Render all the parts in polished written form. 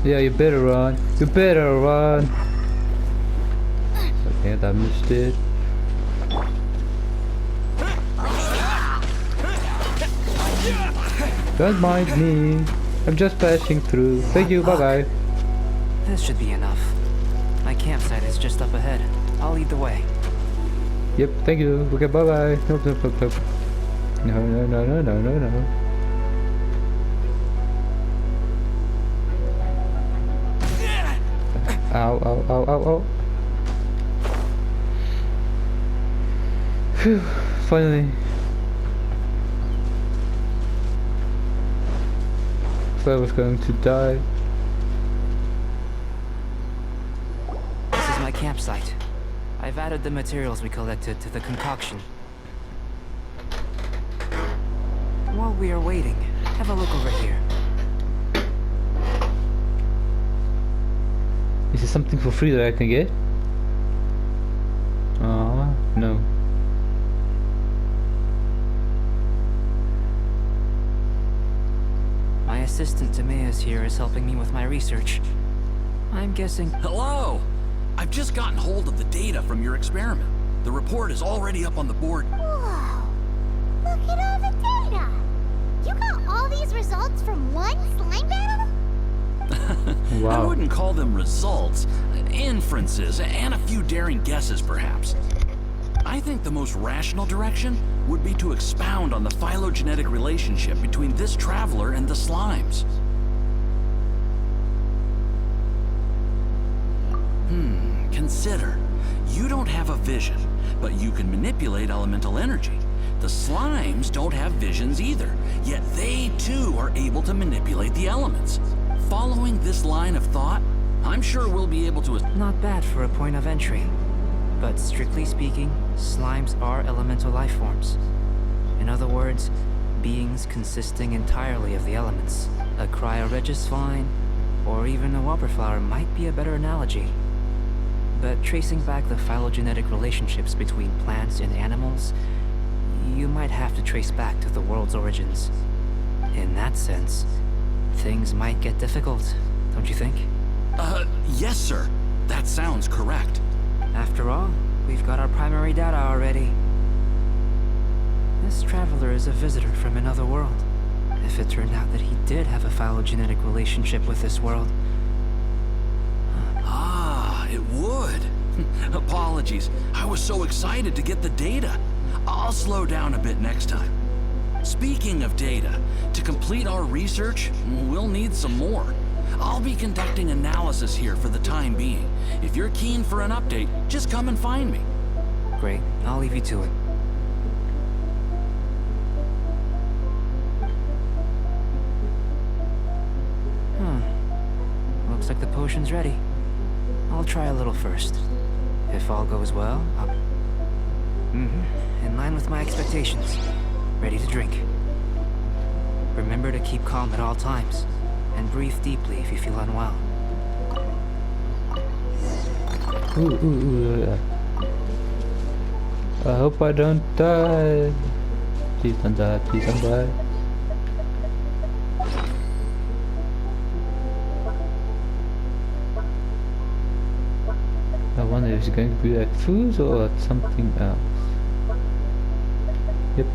Yeah, you better run. You better run. Okay, I missed it. Don't mind me. I'm just passing through. Thank you. Bye bye. This should be enough. My campsite is just up ahead. I'll lead the way. Yep. Thank you. Okay. Bye bye. Nope. Nope. Nope. Nope. No. No. No. No. No. No. No. Ow. Ow. Ow. Ow. Ow. Phew. Finally. I was going to die. This is my campsite. I've added the materials we collected to the concoction. While we are waiting, have a look over here. Is there something for free that I can get? No. My assistant Timaeus here is helping me with my research. I'm guessing... Hello! I've just gotten hold of the data from your experiment. The report is already up on the board. Whoa! Look at all the data! You got all these results from one slime battle? Wow. I wouldn't call them results, inferences, and a few daring guesses perhaps. I think the most rational direction would be to expound on the phylogenetic relationship between this traveler and the slimes. Consider, you don't have a vision, but you can manipulate elemental energy. The slimes don't have visions either, yet they too are able to manipulate the elements. Following this line of thought, I'm sure we'll be able to... Not bad for a point of entry. But strictly speaking, slimes are elemental life forms. In other words, beings consisting entirely of the elements. A cryoregis vine, or even a wildflower might be a better analogy. But tracing back the phylogenetic relationships between plants and animals, you might have to trace back to the world's origins. In that sense, things might get difficult, don't you think? Yes, sir. That sounds correct. After all, we've got our primary data already. This traveler is a visitor from another world. If it turned out that he did have a phylogenetic relationship with this world... It would. Apologies. I was so excited to get the data. I'll slow down a bit next time. Speaking of data, to complete our research, we'll need some more. I'll be conducting analysis here for the time being. If you're keen for an update, just come and find me. Great, I'll leave you to it. Looks like the potion's ready. I'll try a little first. If all goes well, I'll... In line with my expectations. Ready to drink. Remember to keep calm at all times, and breathe deeply if you feel unwell. I hope I don't die. Please don't die, please don't die. I wonder if it's going to be like food or something else. Yep.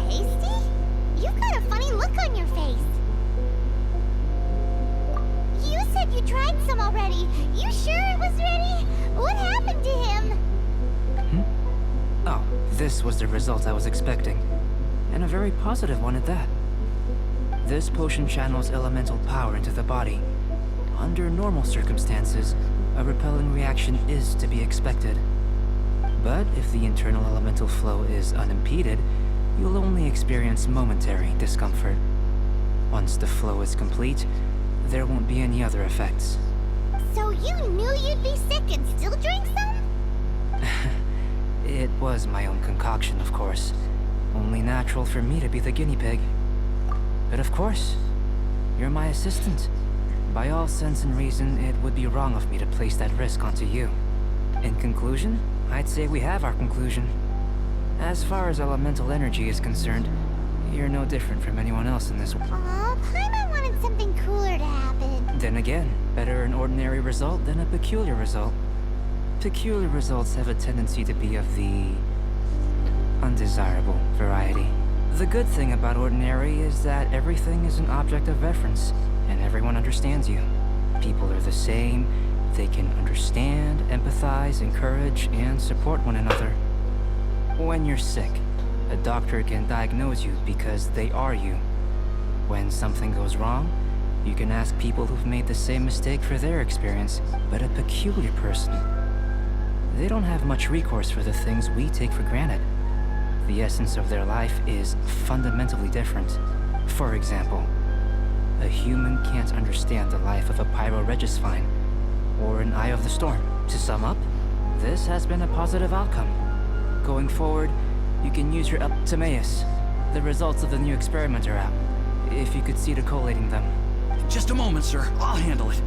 Tasty? You've got a funny look on your face. You said you tried some already. You sure it was ready? What happened to him? Oh, this was the result I was expecting. And a very positive one at that. This potion channels elemental power into the body. Under normal circumstances, a repelling reaction is to be expected. But if the internal elemental flow is unimpeded, you'll only experience momentary discomfort. Once the flow is complete, there won't be any other effects. So you knew you'd be sick and still drank some? It was my own concoction, of course. Only natural for me to be the guinea pig. But of course, you're my assistant. By all sense and reason, it would be wrong of me to place that risk onto you. In conclusion, I'd say we have our conclusion. As far as elemental energy is concerned, you're no different from anyone else in this world. Aw, Paimon wanted something cooler to happen. Then again, better an ordinary result than a peculiar result. Peculiar results have a tendency to be of the undesirable variety. The good thing about ordinary is that everything is an object of reference, and everyone understands you. People are the same, they can understand, empathize, encourage, and support one another. When you're sick, a doctor can diagnose you because they are you. When something goes wrong, you can ask people who've made the same mistake for their experience, but a peculiar person, they don't have much recourse for the things we take for granted. The essence of their life is fundamentally different. For example, a human can't understand the life of a pyroregisvine or an Eye of the Storm. To sum up, this has been a positive outcome. Going forward, you can use your Timaeus. The results of the new experiment are out. If you could see to collating them. Just a moment, sir. I'll handle it.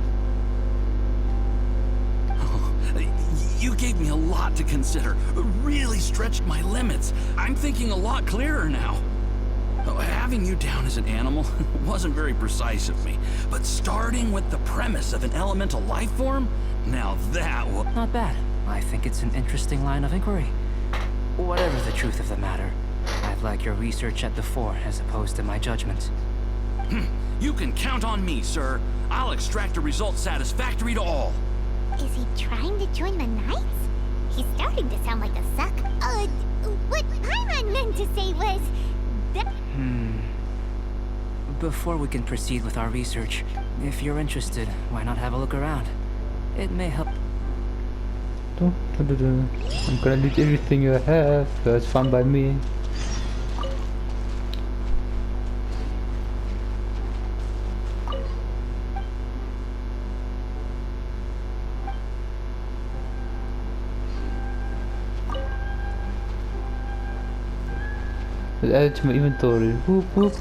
You gave me a lot to consider. Really stretched my limits. I'm thinking a lot clearer now. Having you down as an animal wasn't very precise of me, but starting with the premise of an elemental life form, now that was... Not bad. I think it's an interesting line of inquiry. Whatever the truth of the matter, I'd like your research at the fore as opposed to my judgment. You can count on me, sir. I'll extract a result satisfactory to all. Is he trying to join the Knights? He's starting to sound like a suck. What Paimon meant to say was... Before we can proceed with our research, if you're interested, why not have a look around? It may help. I'm gonna loot everything you have. That's fine by me. Let's add it to my inventory. Whoop whoop.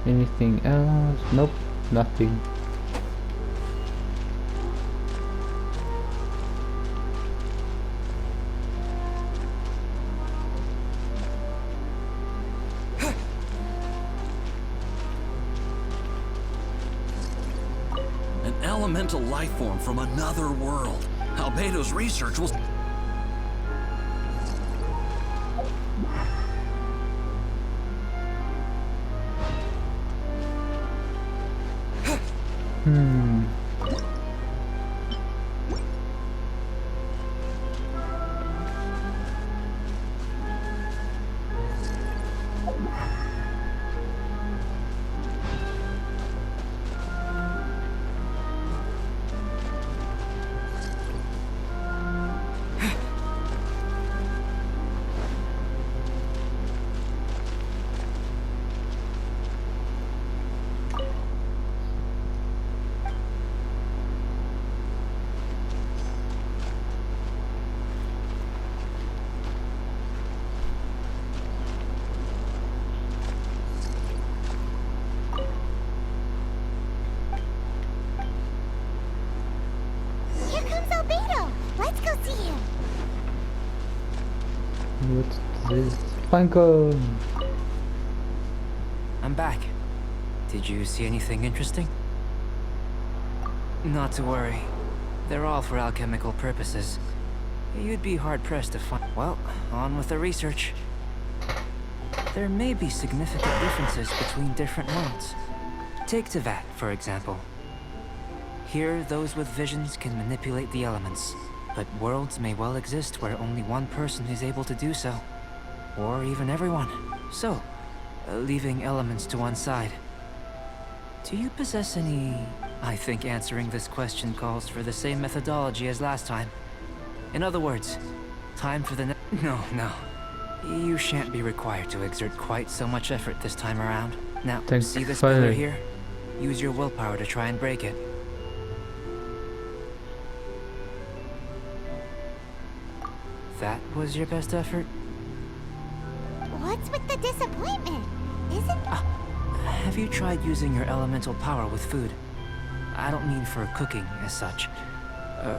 Anything else? Nope, nothing. An elemental life form from another world. Albedo's research will... Here comes Albedo! Let's go see him! What's this? Pinecone! I'm back. Did you see anything interesting? Not to worry. They're all for alchemical purposes. You'd be hard-pressed to find... Well, on with the research. There may be significant differences between different worlds. Take Tevat, for example. Here, those with visions can manipulate the elements, but worlds may well exist where only one person is able to do so. Or even everyone. So, leaving elements to one side. Do you possess any... I think answering this question calls for the same methodology as last time. In other words, time for the No. You shan't be required to exert quite so much effort this time around. Now, Thanks, see this finally. pillar here? Use your willpower to try and break it. That was your best effort? What's with the disappointment? Isn't... have you tried using your elemental power with food? I don't mean for cooking as such.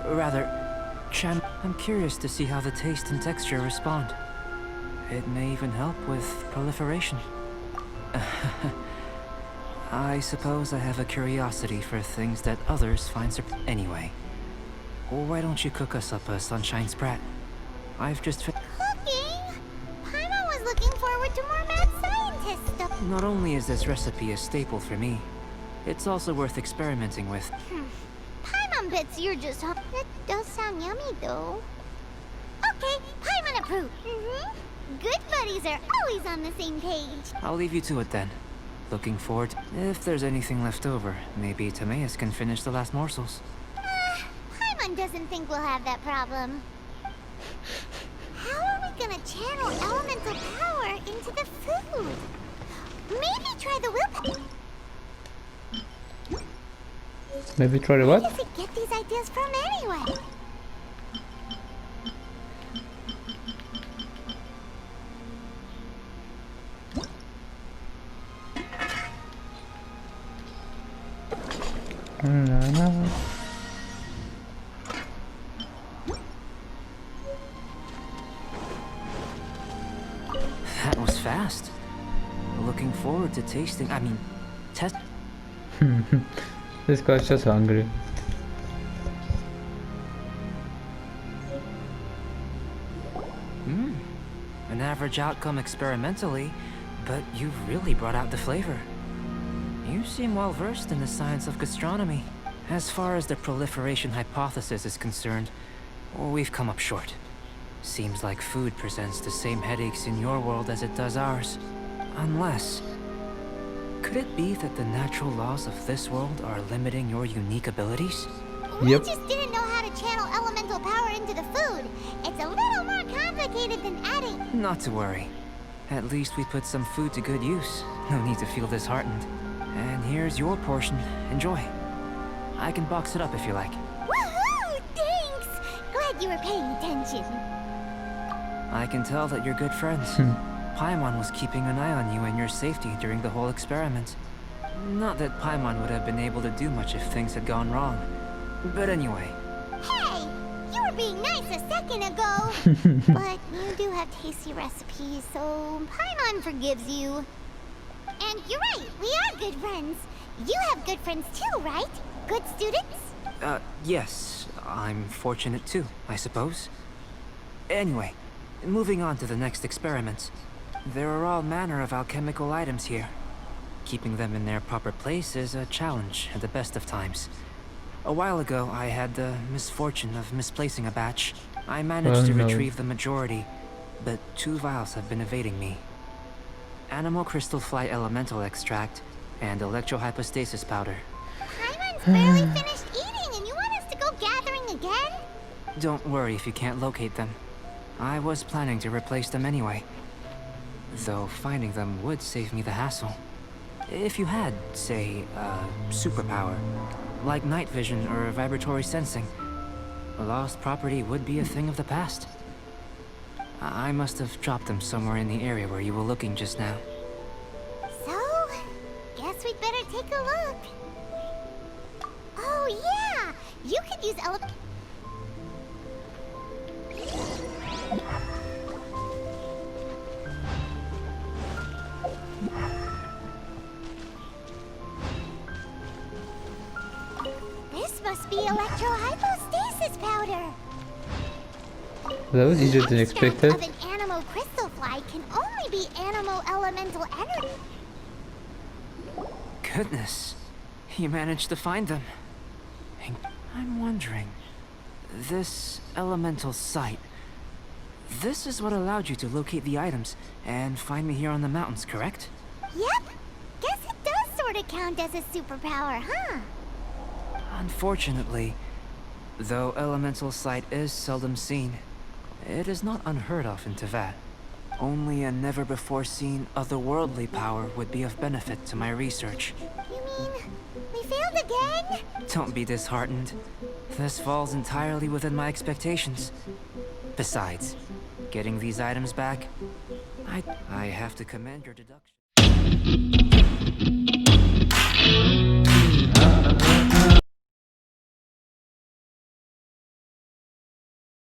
Rather, I'm curious to see how the taste and texture respond. It may even help with proliferation. I suppose I have a curiosity for things that others find Anyway, why don't you cook us up a sunshine sprat? I've just Cooking? Paimon was looking forward to more mad scientist stuff. Not only is this recipe a staple for me, it's also worth experimenting with. Paimon bets you're just That does sound yummy, though. Okay, Paimon approved. Good buddies are always on the same page. I'll leave you to it then. Looking forward. If there's anything left over, maybe Timaeus can finish the last morsels. Paimon doesn't think we'll have that problem. How are we gonna channel elemental power into the food? Maybe try the willpower. Maybe try the Where what? does it get these ideas from anyway? That was fast. Looking forward to tasting. Test. This guy's just hungry. An average outcome experimentally, but you've really brought out the flavor. You seem well versed in the science of gastronomy. As far as the proliferation hypothesis is concerned, we've come up short. Seems like food presents the same headaches in your world as it does ours. Unless... Could it be that the natural laws of this world are limiting your unique abilities? Yep. We just didn't know how to channel elemental power into the food. It's a little more complicated than adding. Not to worry. At least we put some food to good use. No need to feel disheartened. And here's your portion. Enjoy. I can box it up if you like. Woohoo! Thanks! Glad you were paying attention. I can tell that you're good friends. Paimon was keeping an eye on you and your safety during the whole experiment. Not that Paimon would have been able to do much if things had gone wrong. But anyway. Hey! You were being nice a second ago! But you do have tasty recipes, so Paimon forgives you. And you're right, we are good friends. You have good friends too, right? Good students? Yes. I'm fortunate too, I suppose. Anyway, moving on to the next experiments. There are all manner of alchemical items here. Keeping them in their proper place is a challenge at the best of times. A while ago, I had the misfortune of misplacing a batch. I managed to retrieve the majority, but 2 vials have been evading me. Animal crystal fly elemental extract and electrohypostasis powder. Paimon's barely finished eating and you want us to go gathering again? Don't worry if you can't locate them. I was planning to replace them anyway. Though finding them would save me the hassle. If you had, say, superpower, like night vision or vibratory sensing, lost property would be a thing of the past. I must have dropped them somewhere in the area where you were looking just now. So, guess we'd better take a look. Oh yeah! You could use This must be electrohypostasis powder. That was easier than expected. Extract of an animal crystal fly can only be animal elemental energy. Goodness, you managed to find them. I'm wondering, this elemental sight, this is what allowed you to locate the items and find me here on the mountains, correct? Yep. Guess it does sort of count as a superpower, huh? Unfortunately, though elemental sight is seldom seen, it is not unheard of in Teyvat. Only a never-before-seen otherworldly power would be of benefit to my research. You mean, we failed again? Don't be disheartened. This falls entirely within my expectations. Besides, getting these items back, I have to commend your deduction.